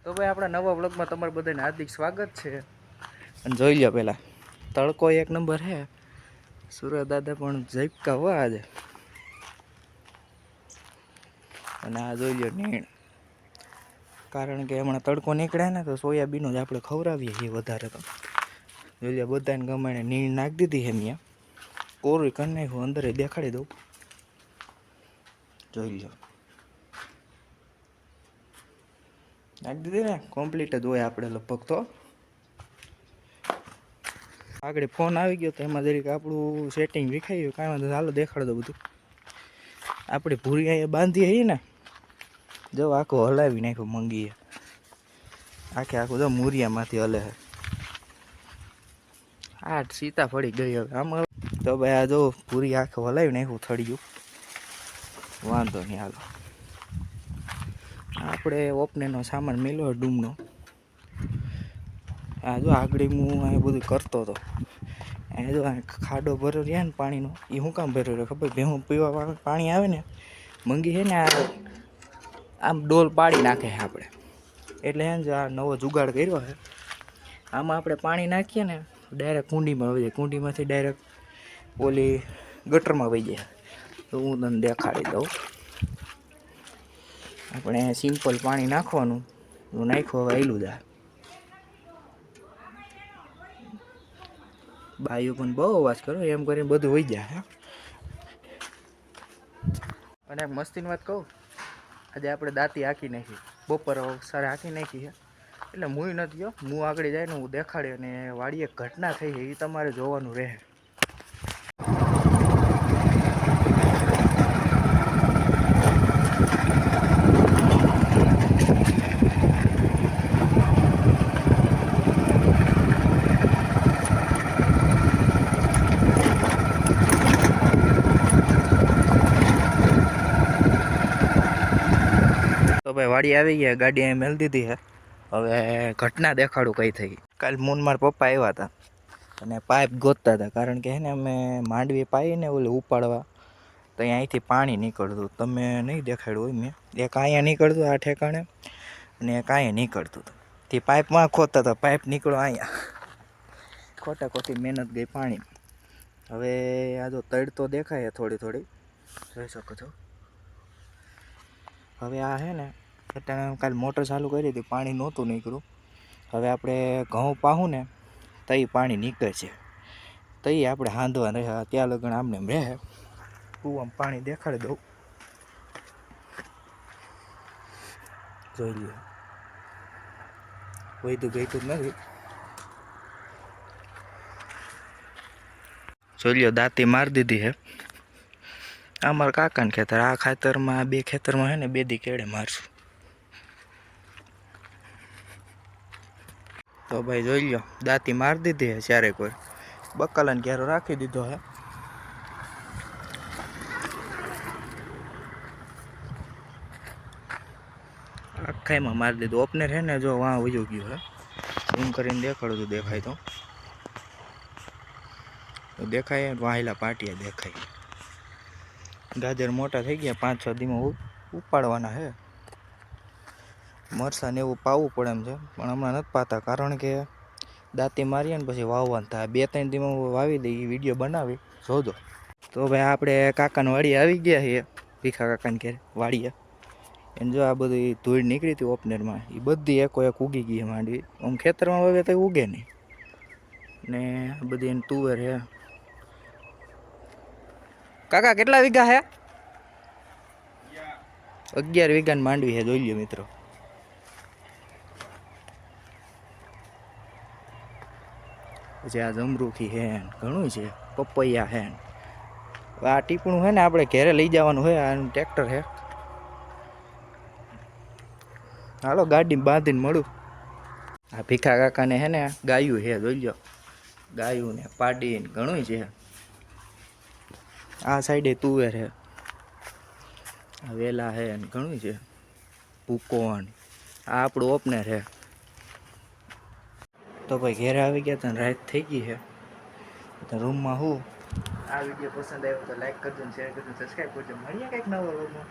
તો ભાઈ આપણા નવા વ્લોગમાં તમારું બધાને હાર્દિક સ્વાગત છે. અને જોઈ લો પહેલાં તડકો એક નંબર છે. સુરત દાદા પણ ઝબકા હો આજે. અને આ જોઈ લો નીણ, કારણ કે હમણાં તડકો નીકળે ને તો સોયાબીનો જ આપણે ખવડાવીએ છીએ વધારે. તો જોઈ લો બધાને ગમાણે નીણ નાખી દીધી છે. ત્યાં કોરું કરી નાખ્યું, અંદર દેખાડી દઉં. જોઈ લો નાખી દીધી ને, કમ્પ્લીટ જ હોય આપણે લગભગ. તો આગળ ફોન આવી ગયો તો એમાં જરીક આપણું સેટિંગ વિખાઈ ગયું. કાંઈ વાંધો હાલો દેખાડ દો બધું. આપણે ભૂરી અહીંયા બાંધીએ છીએ ને, જો આખું હલાવી નાખ્યું મંગીએ. આખું જો મૂરિયામાંથી હલે છે. આ સીતા પડી ગઈ હવે આમાં. તો ભાઈ આ જો પૂરી આખું હલાવી નાખ્યું થળિયું. વાંધો નહીં હાલો. આપણે ઓપનેનો સામાન મેલ્યો ડૂમનો. આ જો આગળ હું આ બધું કરતો હતો. એ જો ખાડો ભર્યો રહ્યા ને પાણીનો, એ શું કામ ભર્યો રહ્યો ખબર? ભેહું પીવા પાણી આવે ને, મંગી છે ને આમ ડોલ પાડી નાખે છે આપણે. એટલે હે ને આ નવો જુગાડ કર્યો છે. આમાં આપણે પાણી નાખીએ ને ડાયરેક્ટ કુંડીમાં વહી જાય. કુંડીમાંથી ડાયરેક્ટ ઓલી ગટરમાં વહી જાય. તો હું તને દેખાડી દઉં. આપણે સિમ્પલ પાણી નાખવાનું. હું નાખ્યું હવે આયલું જાય. બાયું પણ બહુ અવાજ કરો એમ કરીને બધું વહી જાય. અને એક મસ્તીની વાત કહું, આજે આપણે દાંતી હાંકી નાખી. બપોર સારે હાંકી નાખી છે. એટલે હું નથી ગયો, હું આગળ જાય ને હું દેખાડે. અને વાડીએ ઘટના થઈ છે એ તમારે જોવાનું રહે. તો ભાઈ વાડી આવી ગયા, ગાડી અહીં મેળ દીધી છે. હવે ઘટના દેખાડું કઈ થઈ. કાલ મૂન મારા પપ્પા આવ્યા હતા અને પાઇપ ગોતતા હતા. કારણ કે હે ને અમે માંડવી પાઈને ઓલી ઉપાડવા, તો અહીંયાથી પાણી નીકળતું. તમે નહીં દેખાડ્યું હોય મેં. એક અહીંયા નીકળતું આ ઠેકાણે, અને એક અહીંયા નીકળતું હતું. તે પાઇપમાં ખોદતા હતા, પાઇપ નીકળો અહીંયા. ખોટા ખોટી મહેનત ગઈ પાણી. હવે આ જો તળ તો દેખાય થોડી થોડી, જોઈ શકો છો. હવે આ છે ને એટલે કાલે મોટર ચાલુ કરી હતી, પાણી નહોતું નીકળ્યું. હવે આપણે ઘઉં પાહું ને તઈ પાણી નીકળે છે. તઈ આપણે હાંધવા રહે. ત્યાં લગણ આમને એમ રહે. તું આમ પાણી દેખાડી દઉં. જોઈ લો વૈધું ગઈતું જ નથી. જોઈ લો દાંતી મારી દીધી છે. અમારા કાકાને ખેતર, આ ખેતરમાં બે ખેતરમાં છે ને બે દી કેળે મારશું. તો ભાઈ જોઈ લો દાંતી મારી દીધી છે. ચારે કોઈ બકાલાને ઘેરો રાખી દીધો છે. આખાઈમાં મારી દીધું. ઓપનર છે ને જો વાં વયું ગયું છે. ઝૂમ કરીને દેખાડું છું, દેખાય તો દેખાય. વાહેલા પાટિયા દેખાય. ગાજર મોટા થઈ ગયા, 5-6 દીમાં ઉપાડવાના છે. મરસાને એવું પાવું પડે એમ છે, પણ હમણાં નથી પાતા. કારણ કે દાંતી મારીએ ને પછી વાવવાનું થાય. 2-3 દીમાં વાવી દઈ, વિડીયો બનાવી જોજો. તો ભાઈ આપણે કાકાને વાડીએ આવી ગયા છીએ. ભીખા કાકાને ઘેર વાડીએ. એને જો આ બધી ધૂળ નીકળી હતી ઓપનરમાં, એ બધી એકો એક ઉગી ગઈ માંડવી. આમ ખેતરમાં વાવે તો ઉગે નહીં. ને બધી એને તુવેર છે. કાકા કેટલા વીઘા છે? 11 વીઘાની માંડવી છે. જોઈ લો મિત્રો. પછી આ જમરૂખી છે, ઘણું છે. પપૈયા છે. આ ટીપણું છે ને આપણે ઘરે લઈ જવાનું હોય. આનું ટ્રેક્ટર છે. હાલો ગાડીમાં બાંધીને મળું. આ ભીખા કાકાને છે ને ગાયું છે. જોઈ લો ગાયું ને પાડી ને ઘણું છે. આ સાઈડે તુવેર છે, વેલા છે ને ઘણું છે. ભૂકોણ આ આપણું ઓપનર છે. તો ભાઈ ઘેરે આવી ગયા તો રાત થઈ ગઈ છે. તો રૂમમાં હું આ વિડીયો પસંદ આવ્યો તો લાઈક કરજો, શેર કરજો, સબસ્ક્રાઈબ કરજો. મળીએ કંઈક નવો રૂમમાં.